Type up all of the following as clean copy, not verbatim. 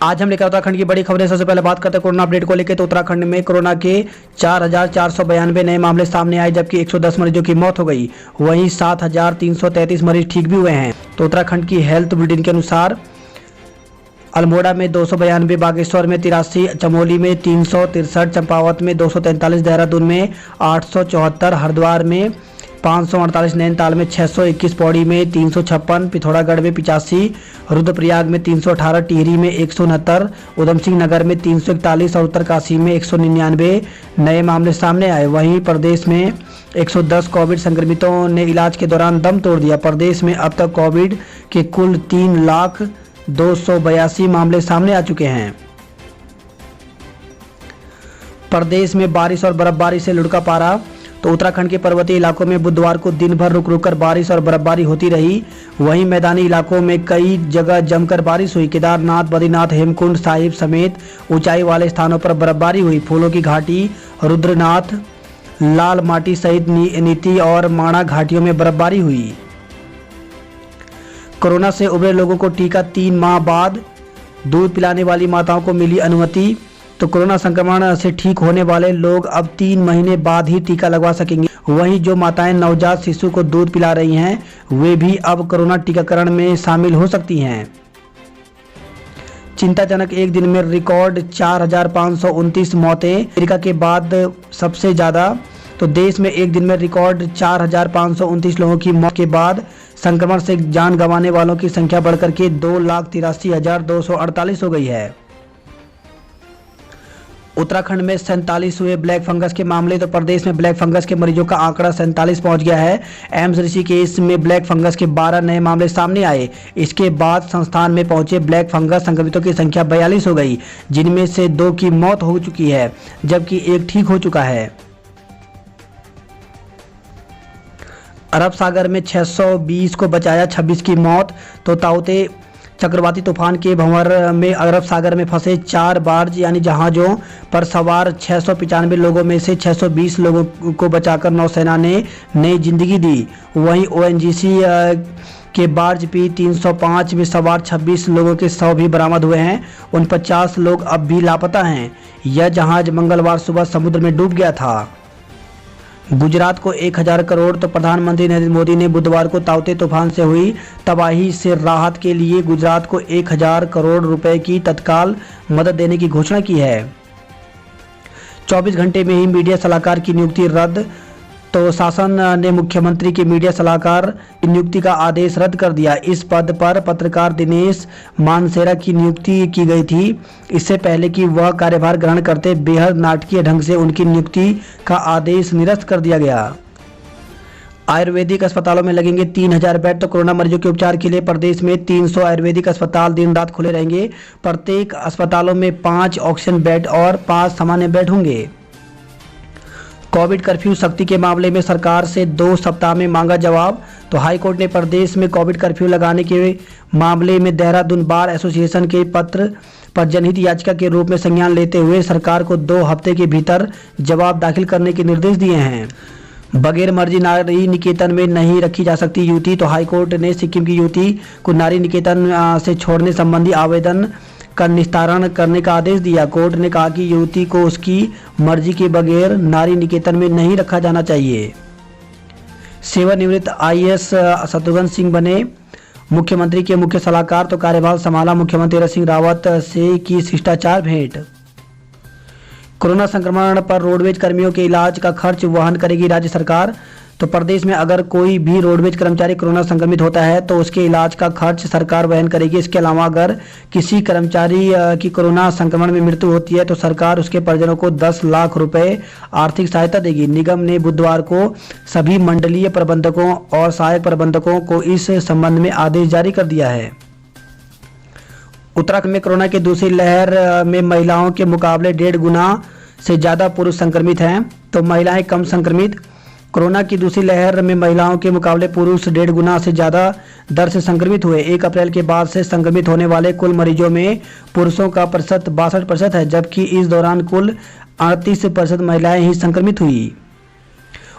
आज हम लेकर उत्तराखंड की बड़ी खबरें। सबसे पहले बात करते हैं कोरोना अपडेट को लेकर। तो उत्तराखंड में कोरोना के 4,492 नए मामले सामने आए, जबकि 110 मरीजों की मौत हो गई। वहीं 7,333 मरीज ठीक भी हुए हैं। तो उत्तराखंड की हेल्थ बुलेटिन के अनुसार अल्मोड़ा में 292, बागेश्वर में 83, चमोली में 363, चंपावत में 243, देहरादून में 874, हरिद्वार में 548, नैनीताल में 621, पौड़ी में 356, पिथौरागढ़ में 85, रुद्रप्रयाग में 318, टिहरी में 169, उधमसिंह नगर में 341 और उत्तरकाशी में 199 नए मामले सामने आए। वहीं प्रदेश में 110 कोविड संक्रमितों ने इलाज के दौरान दम तोड़ दिया। प्रदेश में अब तक कोविड के कुल 3,282 मामले सामने आ चुके हैं। प्रदेश में बारिश और बर्फबारी से लुढ़का पारा। तो उत्तराखंड के पर्वतीय इलाकों में बुधवार को दिन भर रुक रुक कर बारिश और बर्फबारी होती रही। वहीं मैदानी इलाकों में कई जगह जमकर बारिश हुई। केदारनाथ, बद्रीनाथ, हेमकुंड साहिब समेत ऊंचाई वाले स्थानों पर बर्फबारी हुई। फूलों की घाटी, रुद्रनाथ, लाल माटी सहित नीति और माणा घाटियों में बर्फबारी हुई। कोरोना से उबरे लोगों को टीका 3 माह बाद। दूध पिलाने वाली माताओं को मिली अनुमति। तो कोरोना संक्रमण से ठीक होने वाले लोग अब 3 महीने बाद ही टीका लगवा सकेंगे। वहीं जो माताएं नवजात शिशु को दूध पिला रही हैं, वे भी अब कोरोना टीकाकरण में शामिल हो सकती हैं। चिंताजनक, एक दिन में रिकॉर्ड 4,529 मौतें। अमेरिका के बाद सबसे ज़्यादा। तो देश में एक दिन में रिकॉर्ड 4,529 लोगों की मौत के बाद संक्रमण से जान गंवाने वालों की संख्या बढ़कर के 2,83,248 हो गई है। उत्तराखंड में 47 हुए ब्लैक फंगस के मामले। तो प्रदेश में ब्लैक फंगस के मरीजों का आंकड़ा 47 पहुंच गया है। एम्स ऋषिकेश में ब्लैक फंगस के 12 नए मामले सामने आए। इसके बाद संस्थान में पहुंचे ब्लैक फंगस संक्रमितों की संख्या 42 हो गई, जिनमें से 2 की मौत हो चुकी है, जबकि 1 ठीक हो चुका है। अरब सागर में 620 को बचाया, 26 की मौत। तो ताउते चक्रवाती तूफान के भंवर में अरब सागर में फंसे 4 बार्ज यानी जहाज़ों पर सवार 695 लोगों में से 620 लोगों को बचाकर नौसेना ने नई जिंदगी दी। वहीं ओएनजीसी के बार्ज पी 305 में सवार 26 लोगों के शव भी बरामद हुए हैं। उन 50 लोग अब भी लापता हैं। यह जहाज मंगलवार सुबह समुद्र में डूब गया था। गुजरात को 1,000 करोड़। तो प्रधानमंत्री नरेंद्र मोदी ने बुधवार को ताउते तूफान से हुई तबाही से राहत के लिए गुजरात को 1,000 करोड़ रुपए की तत्काल मदद देने की घोषणा की है। 24 घंटे में ही मीडिया सलाहकार की नियुक्ति रद्द। तो शासन ने मुख्यमंत्री के मीडिया सलाहकार की नियुक्ति का आदेश रद्द कर दिया। इस पद पर पत्रकार दिनेश मानसेरा की नियुक्ति की गई थी। इससे पहले कि वह कार्यभार ग्रहण करते बेहद नाटकीय ढंग से उनकी नियुक्ति का आदेश निरस्त कर दिया गया। आयुर्वेदिक अस्पतालों में लगेंगे 3,000 बेड। तो कोरोना मरीजों के उपचार के लिए प्रदेश में 300 आयुर्वेदिक अस्पताल दिन रात खुले रहेंगे। प्रत्येक अस्पतालों में 5 ऑक्सीजन बेड और 5 सामान्य बेड होंगे। कोविड कर्फ्यू सख्ती के मामले में सरकार से 2 सप्ताह में मांगा जवाब। तो हाईकोर्ट ने प्रदेश में कोविड कर्फ्यू लगाने के मामले में देहरादून बार एसोसिएशन के पत्र पर जनहित याचिका के रूप में संज्ञान लेते हुए सरकार को 2 हफ्ते के भीतर जवाब दाखिल करने के निर्देश दिए हैं। बगैर मर्जी नारी निकेतन में नहीं रखी जा सकती युवती। तो हाईकोर्ट ने सिक्किम की युवती को नारी निकेतन से छोड़ने संबंधी आवेदन का निस्तारण करने का आदेश दिया। कोर्ट ने कहा कि युवती को उसकी मर्जी के बगैर नारी निकेतन में नहीं रखा जाना चाहिए। सेवानिवृत्त आईएएस शत्रुघ्न सिंह बने मुख्यमंत्री के मुख्य सलाहकार। तो कार्यभार संभाला। मुख्यमंत्री तीरथ सिंह रावत से की शिष्टाचार भेंट। कोरोना संक्रमण पर रोडवेज कर्मियों के इलाज का खर्च वहन करेगी राज्य सरकार। तो प्रदेश में अगर कोई भी रोडवेज कर्मचारी कोरोना संक्रमित होता है तो उसके इलाज का खर्च सरकार वहन करेगी। इसके अलावा अगर किसी कर्मचारी की कोरोना संक्रमण में मृत्यु होती है तो सरकार उसके परिजनों को 10 लाख रुपए आर्थिक सहायता देगी। निगम ने बुधवार को सभी मंडलीय प्रबंधकों और सहायक प्रबंधकों को इस संबंध में आदेश जारी कर दिया है। उत्तराखंड में कोरोना की दूसरी लहर में महिलाओं के मुकाबले 1.5 गुना से ज़्यादा पुरुष संक्रमित हैं। तो महिलाएं कम संक्रमित। कोरोना की दूसरी लहर में महिलाओं के मुकाबले पुरुष 1.5 गुना से ज़्यादा दर से संक्रमित हुए। 1 अप्रैल के बाद से संक्रमित होने वाले कुल मरीजों में पुरुषों का प्रतिशत 62% है, जबकि इस दौरान कुल 38% महिलाएं ही संक्रमित हुई।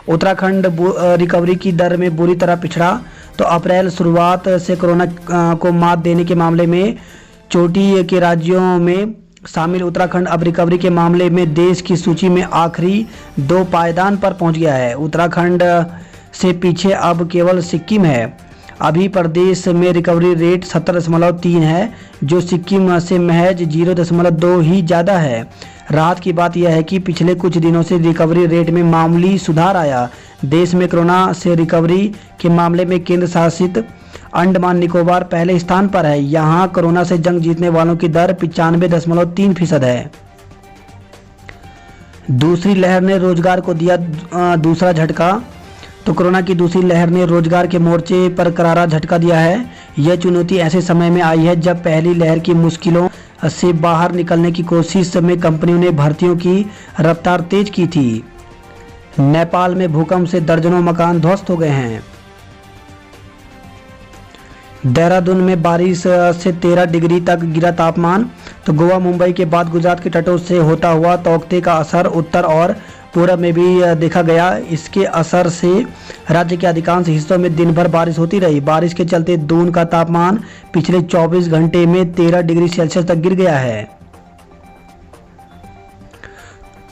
उत्तराखंड रिकवरी की दर में बुरी तरह पिछड़ा। तो अप्रैल शुरुआत से कोरोना को मात देने के मामले में चोटी के राज्यों में शामिल उत्तराखंड अब रिकवरी के मामले में देश की सूची में आखिरी 2 पायदान पर पहुंच गया है। उत्तराखंड से पीछे अब केवल सिक्किम है। अभी प्रदेश में रिकवरी रेट 70.3 है, जो सिक्किम से महज 0.2 ही ज़्यादा है। राहत की बात यह है कि पिछले कुछ दिनों से रिकवरी रेट में मामूली सुधार आया। देश में कोरोना से रिकवरी के मामले में केंद्र शासित अंडमान निकोबार पहले स्थान पर है। यहाँ कोरोना से जंग जीतने वालों की दर 95.3% है। दूसरी लहर ने रोजगार को दिया दूसरा झटका। तो कोरोना की दूसरी लहर ने रोजगार के मोर्चे पर करारा झटका दिया है। यह चुनौती ऐसे समय में आई है जब पहली लहर की मुश्किलों से बाहर निकलने की कोशिश में कंपनियों ने भर्तियों की रफ्तार तेज की थी। नेपाल में भूकंप से दर्जनों मकान ध्वस्त हो गए हैं। देहरादून में बारिश से 13 डिग्री तक गिरा तापमान। तो गोवा मुंबई के बाद गुजरात के तटों से होता हुआ तौकते का असर उत्तर और पूरब में भी देखा गया। इसके असर से राज्य के अधिकांश हिस्सों में दिन भर बारिश होती रही। बारिश के चलते दून का तापमान पिछले 24 घंटे में 13 डिग्री सेल्सियस तक गिर गया है।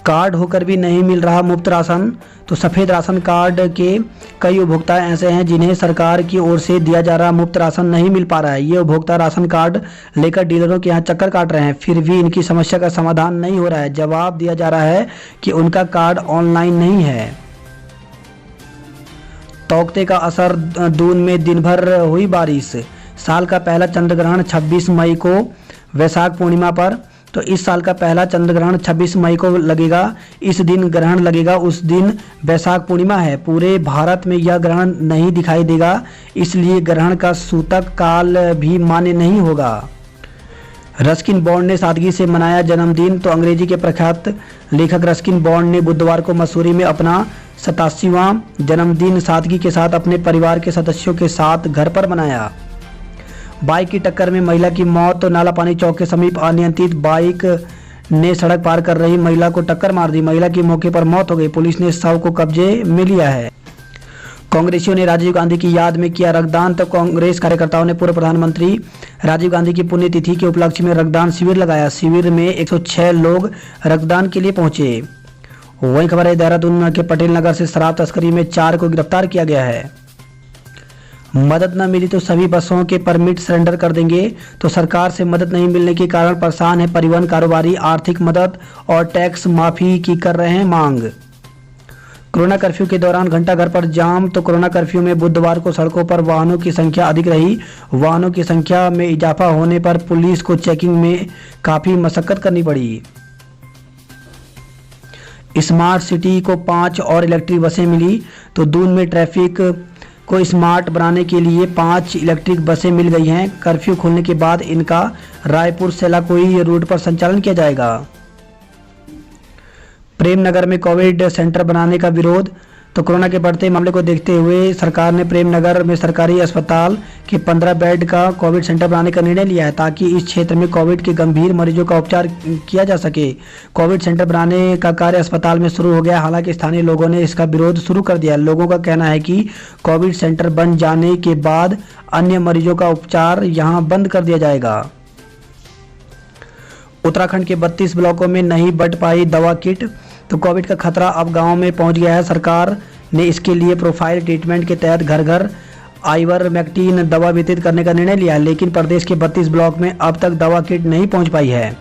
कार्ड होकर भी नहीं मिल रहा मुफ्त राशन। तो सफ़ेद राशन कार्ड के कई उपभोक्ता ऐसे हैं जिन्हें सरकार की ओर से दिया जा रहा मुफ्त राशन नहीं मिल पा रहा है। ये उपभोक्ता राशन कार्ड लेकर डीलरों के यहाँ चक्कर काट रहे हैं, फिर भी इनकी समस्या का समाधान नहीं हो रहा है। जवाब दिया जा रहा है कि उनका कार्ड ऑनलाइन नहीं है। तौकते का असर दून में दिन भर हुई बारिश। साल का पहला चंद्र ग्रहण 26 मई को वैशाख पूर्णिमा पर। तो इस साल का पहला चंद्र ग्रहण 26 मई को लगेगा। इस दिन ग्रहण लगेगा, उस दिन वैशाख पूर्णिमा है। पूरे भारत में यह ग्रहण नहीं दिखाई देगा, इसलिए ग्रहण का सूतक काल भी मान्य नहीं होगा। रस्किन बॉन्ड ने सादगी से मनाया जन्मदिन। तो अंग्रेजी के प्रख्यात लेखक रस्किन बॉन्ड ने बुधवार को मसूरी में अपना 87वां जन्मदिन सादगी के साथ अपने परिवार के सदस्यों के साथ घर पर मनाया। बाइक की टक्कर में महिला की मौत। तो नालापानी चौक के समीप अनियंत्रित बाइक ने सड़क पार कर रही महिला को टक्कर मार दी। महिला की मौके पर मौत हो गई। पुलिस ने शव को कब्जे में लिया है। कांग्रेसियों ने राजीव गांधी की याद में किया रक्तदान। तो कांग्रेस कार्यकर्ताओं ने पूर्व प्रधानमंत्री राजीव गांधी की पुण्यतिथि के उपलक्ष्य में रक्तदान शिविर लगाया। शिविर में 106 लोग रक्तदान के लिए पहुंचे। वही खबर है देहरादून के पटेल नगर से शराब तस्करी में 4 को गिरफ्तार किया गया है। मदद न मिली तो सभी बसों के परमिट सरेंडर कर देंगे। तो सरकार से मदद नहीं मिलने के कारण परेशान है परिवहन कारोबारी। आर्थिक मदद और टैक्स माफी की कर रहे हैं मांग। कोरोना कर्फ्यू के दौरान घंटाघर पर जाम। तो कोरोना कर्फ्यू में बुधवार को सड़कों पर वाहनों की संख्या अधिक रही। वाहनों की संख्या में इजाफा होने पर पुलिस को चेकिंग में काफी मशक्कत करनी पड़ी। स्मार्ट सिटी को 5 और इलेक्ट्रिक बसें मिली। तो दून में ट्रैफिक को स्मार्ट बनाने के लिए 5 इलेक्ट्रिक बसें मिल गई हैं। कर्फ्यू खुलने के बाद इनका रायपुर सेलाकोई रूट पर संचालन किया जाएगा। प्रेमनगर में कोविड सेंटर बनाने का विरोध। तो कोरोना के बढ़ते मामले को देखते हुए सरकार ने प्रेमनगर में सरकारी अस्पताल के 15 बेड का कोविड सेंटर बनाने का निर्णय लिया है, ताकि इस क्षेत्र में कोविड के गंभीर मरीजों का उपचार किया जा सके। कोविड सेंटर बनाने का कार्य अस्पताल में शुरू हो गया। हालांकि स्थानीय लोगों ने इसका विरोध शुरू कर दिया। लोगों का कहना है कि कोविड सेंटर बन जाने के बाद अन्य मरीजों का उपचार यहां बंद कर दिया जाएगा। उत्तराखंड के 32 ब्लॉकों में नहीं बट पाई दवा किट। तो कोविड का खतरा अब गांव में पहुंच गया है। सरकार ने इसके लिए प्रोफाइल ट्रीटमेंट के तहत घर घर आइवरमेक्टिन दवा वितरित करने का निर्णय लिया है, लेकिन प्रदेश के 32 ब्लॉक में अब तक दवा किट नहीं पहुंच पाई है।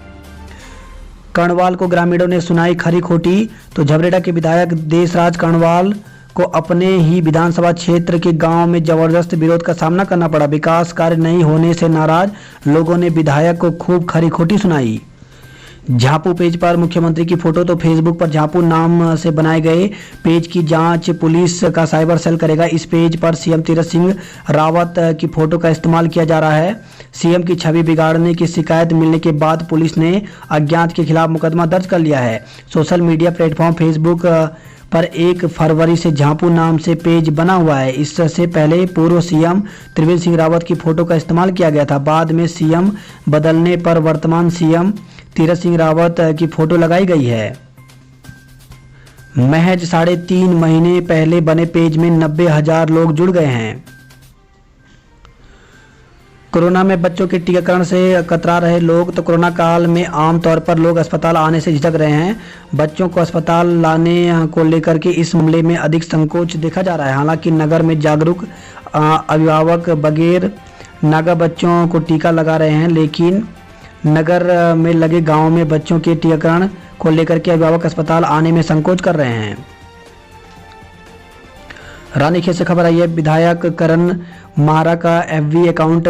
कर्णवाल को ग्रामीणों ने सुनाई खरी खोटी। तो झबरेड़ा के विधायक देशराज कर्णवाल को अपने ही विधानसभा क्षेत्र के गांव में जबरदस्त विरोध का सामना करना पड़ा। विकास कार्य नहीं होने से नाराज लोगों ने विधायक को खूब खरी खोटी सुनाई। झापू पेज पर मुख्यमंत्री की फोटो। तो फेसबुक पर झापू नाम से बनाए गए पेज की जांच पुलिस का साइबर सेल करेगा। इस पेज पर सीएम तीरथ सिंह रावत की फोटो का इस्तेमाल किया जा रहा है। सीएम की छवि बिगाड़ने की शिकायत मिलने के बाद पुलिस ने अज्ञात के खिलाफ मुकदमा दर्ज कर लिया है। सोशल मीडिया प्लेटफॉर्म फेसबुक पर 1 फरवरी से झापू नाम से पेज बना हुआ है। इससे पहले पूर्व सीएम त्रिवेंद्र सिंह रावत की फोटो का इस्तेमाल किया गया था। बाद में सीएम बदलने पर वर्तमान सीएम तीरथ सिंह रावत की फोटो लगाई गई है। महज 3.5 महीने पहले बने पेज में 90,000 लोग जुड़ गए हैं। कोरोना में बच्चों के टीकाकरण से कतरा रहे लोग। तो कोरोना काल में आमतौर पर लोग अस्पताल आने से झिझक रहे हैं। बच्चों को अस्पताल लाने को लेकर के इस मामले में अधिक संकोच देखा जा रहा है। हालांकि नगर में जागरूक अभिभावक बगैर नागा बच्चों को टीका लगा रहे हैं, लेकिन नगर में लगे गाँव में बच्चों के टीकाकरण को लेकर के अभिभावक अस्पताल आने में संकोच कर रहे हैं। रानीखेत से खबर आई है, विधायक करण माहरा का एफबी अकाउंट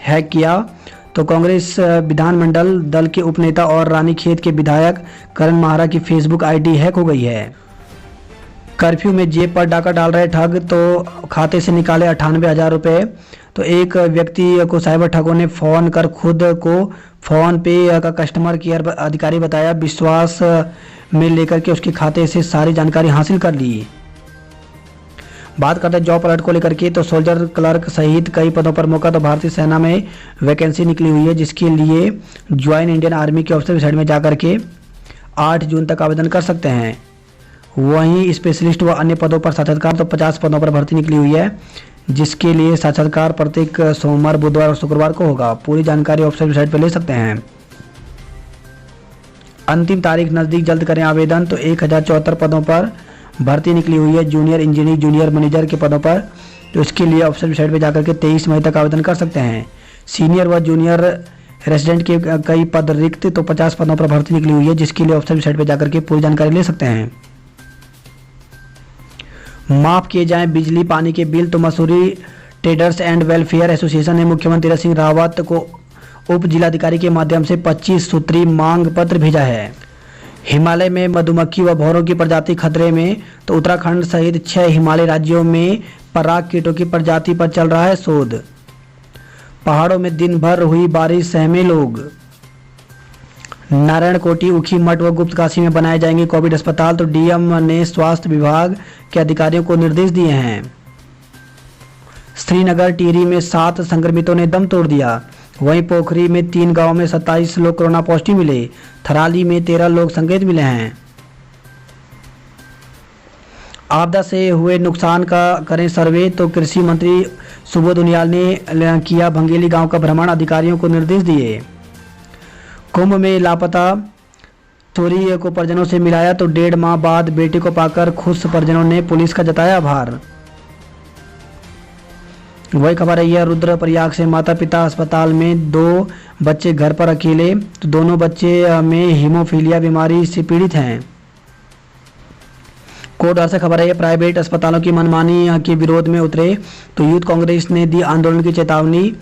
हैक किया। तो कांग्रेस विधानमंडल दल के उपनेता और रानीखेत के विधायक करण माहरा की फेसबुक आईडी हैक हो गई है। कर्फ्यू में जेब पर डाका डाल रहे ठग, तो खाते से निकाले 98,000 रुपये। तो एक व्यक्ति को साइबर ठगों ने फ़ोन कर खुद को फ़ोन पे का कस्टमर केयर अधिकारी बताया। विश्वास में लेकर के उसके खाते से सारी जानकारी हासिल कर ली। बात करते हैं जॉब अलर्ट को लेकर के। तो सोल्जर क्लर्क सहित कई पदों पर मौका। तो भारतीय सेना में वैकेंसी निकली हुई है, जिसके लिए ज्वाइन इंडियन आर्मी के ऑफिसर वेबसाइट में जाकर के 8 जून तक आवेदन कर सकते हैं। वहीं स्पेशलिस्ट व अन्य पदों पर साक्षात्कार, तो 50 पदों पर भर्ती निकली हुई है, जिसके लिए साक्षात्कार प्रत्येक सोमवार, बुधवार और शुक्रवार को होगा। पूरी जानकारी ऑफिसर वेबसाइट पर ले सकते हैं। अंतिम तारीख नज़दीक, जल्द करें आवेदन। तो 1074 पदों पर भर्ती निकली हुई है, जूनियर इंजीनियर, जूनियर मैनेजर के पदों पर। तो इसके लिए ऑफिशियल वेबसाइट पर जाकर के 23 मई तक आवेदन कर सकते हैं। सीनियर व जूनियर रेजिडेंट के कई पद रिक्त, तो 50 पदों पर भर्ती निकली हुई है, जिसके लिए ऑफिशियल वेबसाइट पर जाकर के पूरी जानकारी ले सकते हैं। माफ किए जाएं बिजली पानी के बिल। तो Mussoorie traders and welfare association ने मुख्यमंत्री तीरथ सिंह रावत को उप जिलाधिकारी के माध्यम से 25 सूत्री मांग पत्र भेजा है। हिमालय में मधुमक्खी व भौरों की प्रजाति खतरे में। तो उत्तराखंड सहित 6 हिमालयी राज्यों में पराग कीटों की प्रजाति पर चल रहा है शोध। पहाड़ों में दिन भर हुई बारिश, सहमे लोग। नारायणकोटि, ऊखीमठ व गुप्तकाशी में बनाए जाएंगे कोविड अस्पताल। तो डीएम ने स्वास्थ्य विभाग के अधिकारियों को निर्देश दिए हैं। श्रीनगर टिहरी में 7 संक्रमितों ने दम तोड़ दिया। वहीं पोखरी में 3 गांवों में 27 लोग कोरोना पॉजिटिव मिले। थराली में 13 लोग संक्रमित मिले हैं। आपदा से हुए नुकसान का करें सर्वे। तो कृषि मंत्री सुबोध उनियाल ने किया भंगेली गांव का भ्रमण, अधिकारियों को निर्देश दिए। कुंभ में लापता चोरी को परिजनों से मिलाया। तो 1.5 माह बाद बेटे को पाकर खुश परिजनों ने पुलिस का जताया आभार। वही खबर आई है, रुद्रप्रयाग से माता पिता अस्पताल में, 2 बच्चे घर पर अकेले। तो दोनों बच्चे में हीमोफीलिया बीमारी से पीड़ित हैं। कोटद्वार से खबर है, प्राइवेट अस्पतालों की मनमानी के विरोध में उतरे। तो यूथ कांग्रेस ने दी आंदोलन की चेतावनी।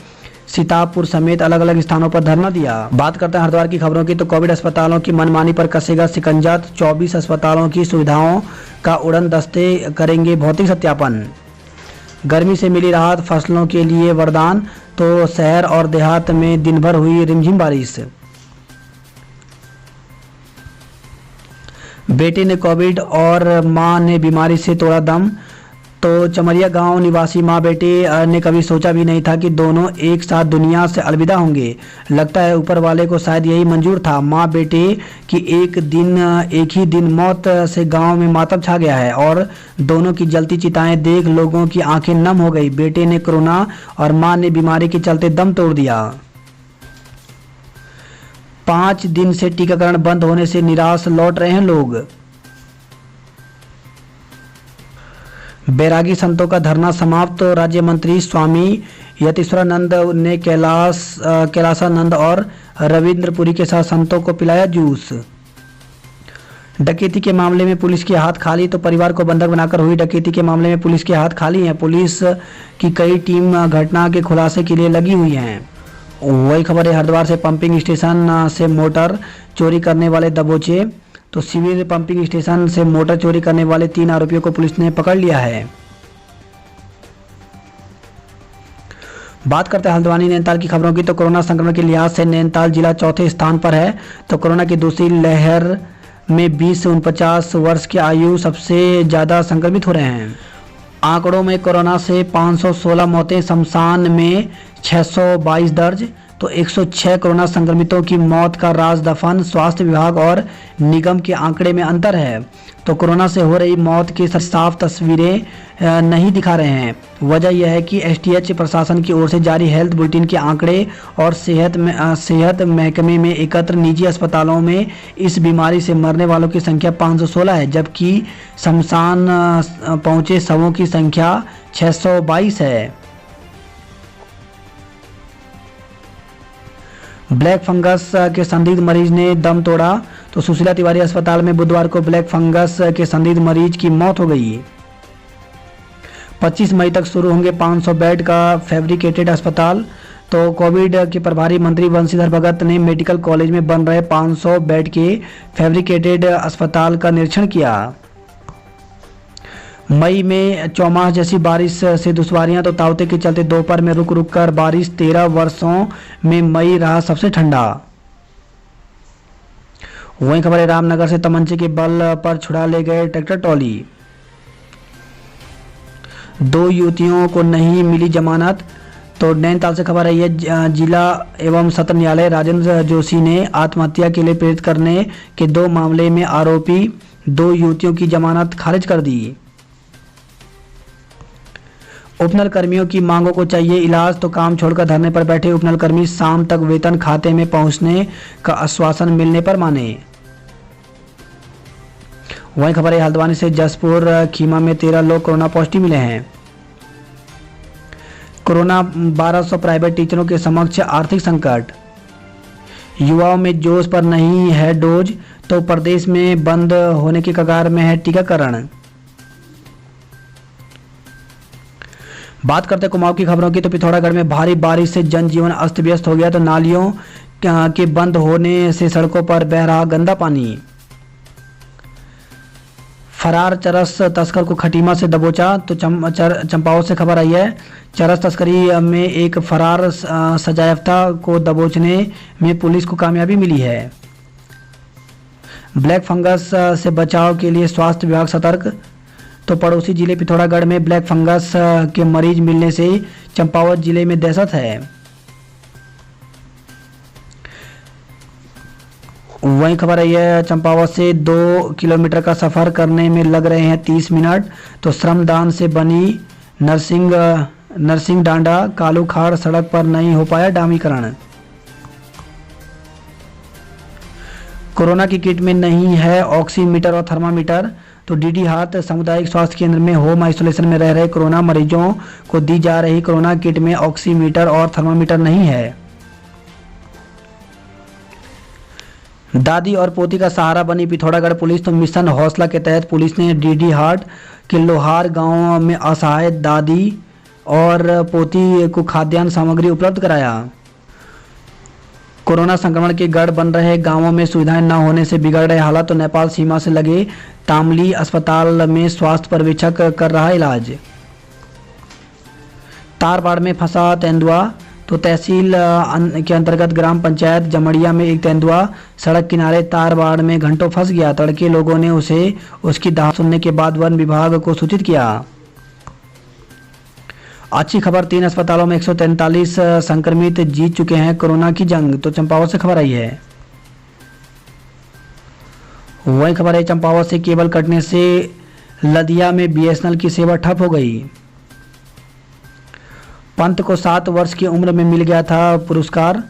सीतापुर समेत अलग अलग स्थानों पर धरना दिया। बात करते हैं हरिद्वार की खबरों की। तो कोविड अस्पतालों की मनमानी पर कसेगा शिकंजा। 24 अस्पतालों की सुविधाओं का उड़न दस्ते करेंगे भौतिक सत्यापन। गर्मी से मिली राहत, फसलों के लिए वरदान। तो शहर और देहात में दिन भर हुई रिमझिम बारिश। बेटे ने कोविड और मां ने बीमारी से तोड़ा दम। तो चमरिया गांव निवासी मां बेटे ने कभी सोचा भी नहीं था कि दोनों एक साथ दुनिया से अलविदा होंगे। लगता है ऊपर वाले को शायद यही मंजूर था। मां बेटे की एक ही दिन मौत से गांव में मातम छा गया है और दोनों की जलती चिताएं देख लोगों की आंखें नम हो गई। बेटे ने कोरोना और मां ने बीमारी के चलते दम तोड़ दिया। 5 दिन से टीकाकरण बंद होने से निराश लौट रहे हैं लोग। बैरागी संतों का धरना समाप्त। तो राज्य मंत्री स्वामी यतीश्वरानंद ने कैलासानंद और रविंद्रपुरी के साथ संतों को पिलाया जूस। डकैती के मामले में पुलिस के हाथ खाली। तो परिवार को बंधक बनाकर हुई डकैती के मामले में पुलिस के हाथ खाली हैं। पुलिस की कई टीम घटना के खुलासे के लिए लगी हुई हैं। वही खबर है, हरिद्वार से पंपिंग स्टेशन से मोटर चोरी करने वाले दबोचे। तो सिविल पंपिंग स्टेशन से मोटर चोरी करने वाले 3 आरोपियों को पुलिस ने पकड़ लिया है। बात करते हैं हल्द्वानी नैनीताल की खबरों की। तो कोरोना संक्रमण के लिहाज से नैनीताल जिला चौथे स्थान पर है। तो कोरोना की दूसरी लहर में 20 से 49 वर्ष की आयु सबसे ज़्यादा संक्रमित हो रहे हैं। आंकड़ों में कोरोना से 516 मौतें, शमशान में 622 दर्ज। तो 106 कोरोना संक्रमितों की मौत का राज दफन। स्वास्थ्य विभाग और निगम के आंकड़े में अंतर है। तो कोरोना से हो रही मौत की साफ तस्वीरें नहीं दिखा रहे हैं। वजह यह है कि एसटीएच प्रशासन की ओर से जारी हेल्थ बुलेटिन के आंकड़े और सेहत महकमे में एकत्र निजी अस्पतालों में इस बीमारी से मरने वालों की संख्या 516 है, जबकि शमशान पहुंचे शवों की संख्या 622 है। ब्लैक फंगस के संदिग्ध मरीज ने दम तोड़ा। तो सुशीला तिवारी अस्पताल में बुधवार को ब्लैक फंगस के संदिग्ध मरीज की मौत हो गई। 25 मई तक शुरू होंगे 500 बेड का फैब्रिकेटेड अस्पताल। तो कोविड के प्रभारी मंत्री बंशीधर भगत ने मेडिकल कॉलेज में बन रहे 500 बेड के फैब्रिकेटेड अस्पताल का निरीक्षण किया। मई में चौमास जैसी बारिश से दुश्वारियां। तो तावते के चलते दोपहर में रुक रुक कर बारिश। 13 वर्षों में मई रहा सबसे ठंडा। वहीं खबर है रामनगर से तमंचे के बल पर छुड़ा ले गए ट्रैक्टर ट्रॉली। 2 युवतियों को नहीं मिली जमानत। तो नैनीताल से खबर आई है, जिला एवं सत्र न्यायालय राजेंद्र जोशी ने आत्महत्या के लिए प्रेरित करने के 2 मामले में आरोपी 2 युवतियों की जमानत खारिज कर दी। उपनल कर्मियों की मांगों को चाहिए इलाज। तो काम छोड़कर धरने पर बैठे उपनल कर्मी शाम तक वेतन खाते में पहुंचने का आश्वासन मिलने पर माने। वहीं खबर है हल्द्वानी से, जसपुर खीमा में 13 लोग कोरोना पॉजिटिव मिले हैं। कोरोना 1200 प्राइवेट टीचरों के समक्ष आर्थिक संकट। युवाओं में जोश पर नहीं है डोज। तो प्रदेश में बंद होने की कगार में है टीकाकरण। बात करते कुमाऊं की खबरों की। तो पिथौरागढ़ में भारी बारिश से जनजीवन अस्त व्यस्त हो गया। तो नालियों के बंद होने से सड़कों पर बह रहा गंदा पानी। फरार चरस तस्कर को खटीमा से दबोचा। तो चंपावत से खबर आई है, चरस तस्करी में एक फरार सजायाफ्ता को दबोचने में पुलिस को कामयाबी मिली है। ब्लैक फंगस से बचाव के लिए स्वास्थ्य विभाग सतर्क। तो पड़ोसी जिले पिथौरागढ़ में ब्लैक फंगस के मरीज मिलने से चंपावत जिले में दहशत है। वहीं खबर है चंपावत से 2 किलोमीटर का सफर करने में लग रहे हैं 30 मिनट। तो श्रमदान से बनी नरसिंह डांडा कालूखाड़ सड़क पर नहीं हो पाया डामरीकरण। कोरोना की किट में नहीं है ऑक्सीमीटर और थर्मामीटर। तो डीडी हाट सामुदायिक स्वास्थ्य केंद्र में होम आइसोलेशन में रह रहे कोरोना मरीजों को दी जा रही कोरोना किट में ऑक्सीमीटर और थर्मामीटर नहीं है। दादी और पोती का सहारा बनी पिथौरागढ़ पुलिस। तो मिशन हौसला के तहत पुलिस ने डीडी हाट के लोहार गांव में असहाय दादी और पोती को खाद्यान्न सामग्री उपलब्ध कराया। कोरोना संक्रमण के गढ़ बन रहे गांवों में सुविधाएं न होने से बिगड़ रहे हालात। तो नेपाल सीमा से लगे तामली अस्पताल में स्वास्थ्य पर्यवेक्षक कर रहा इलाज। तारबाड़ में फंसा तेंदुआ। तो तहसील के अंतर्गत ग्राम पंचायत जमड़िया में एक तेंदुआ सड़क किनारे तारबाड़ में घंटों फंस गया। तड़के लोगों ने उसे उसकी दहाड़ सुनने के बाद वन विभाग को सूचित किया। अच्छी खबर, 3 अस्पतालों में 143 संक्रमित जीत चुके हैं कोरोना की जंग। तो चंपावत से खबर आई है। वही खबर है चंपावत से, केबल कटने से लदिया में बीएसएनएल की सेवा ठप हो गई। पंत को 7 वर्ष की उम्र में मिल गया था पुरस्कार।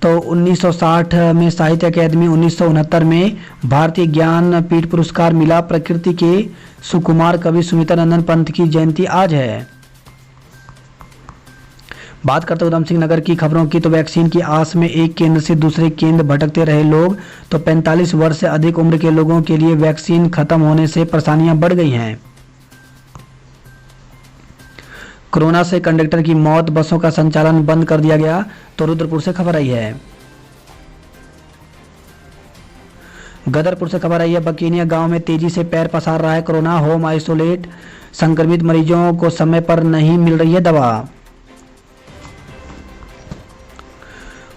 तो 1960 में साहित्य अकादमी, 1969 में भारतीय ज्ञान पीठ पुरस्कार मिला। प्रकृति के सुकुमार कवि सुमित्रानंद पंत की जयंती आज है। बात करते उधम सिंह नगर की खबरों की। तो वैक्सीन की आस में एक केंद्र से दूसरे केंद्र भटकते रहे लोग। तो 45 वर्ष से अधिक उम्र के लोगों के लिए वैक्सीन खत्म होने से परेशानियां बढ़ गई हैं। कोरोना से कंडक्टर की मौत, बसों का संचालन बंद कर दिया गया। तो रुद्रपुर से खबर आई है। गदरपुर से खबर आई है, बकीनिया गांव में तेजी से पैर पसार रहा है कोरोना। होम आइसोलेट संक्रमित मरीजों को समय पर नहीं मिल रही है दवा।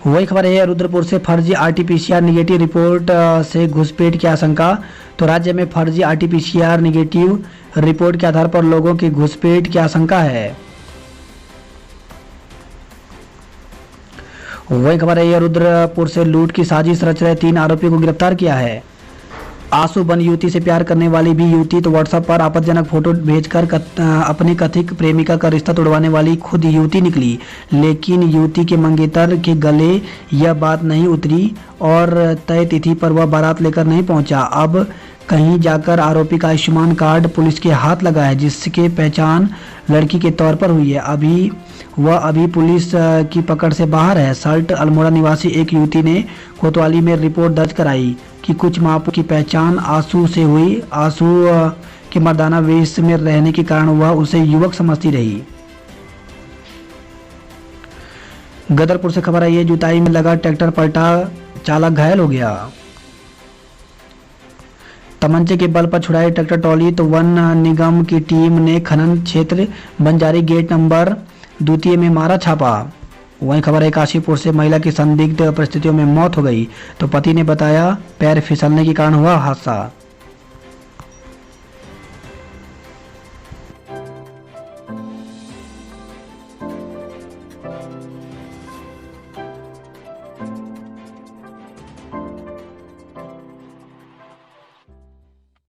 वही खबर है रुद्रपुर से, फर्जी आरटीपीसीआर निगेटिव रिपोर्ट से घुसपैठ की आशंका। तो राज्य में फर्जी आरटीपीसीआर निगेटिव रिपोर्ट के आधार पर लोगों की घुसपैठ की आशंका है। वही खबर है, रुद्रपुर से लूट की साजिश रच रहे 3 आरोपियों को गिरफ्तार किया है। आंसू बन युवती से प्यार करने वाली भी युवती तो व्हाट्सएप पर आपत्तिजनक फोटो भेजकर अपनी कथित प्रेमिका का रिश्ता तोड़वाने वाली खुद युवती निकली, लेकिन युवती के मंगेतर के गले यह बात नहीं उतरी और तय तिथि पर वह बारात लेकर नहीं पहुंचा। अब कहीं जाकर आरोपी का आयुष्मान कार्ड पुलिस के हाथ लगा है, जिसकी पहचान लड़की के तौर पर हुई है। वह अभी पुलिस की पकड़ से बाहर है। सल्ट अल्मोड़ा निवासी एक युवती ने कोतवाली में रिपोर्ट दर्ज कराई कि कुछ माह की पहचान आंसू से हुई। आंसू के मर्दाना वेश में रहने के कारण वह उसे युवक समझती रही। गदरपुर से खबर आई है, जुताई में लगा ट्रैक्टर पलटा, चालक घायल हो गया। तमंचे के बल पर छुड़ाई ट्रैक्टर ट्रॉली तो वन निगम की टीम ने खनन क्षेत्र बंजारी गेट नंबर 2 में मारा छापा। वहीं खबर है, काशीपुर से महिला की संदिग्ध परिस्थितियों में मौत हो गई तो पति ने बताया पैर फिसलने के कारण हुआ हादसा।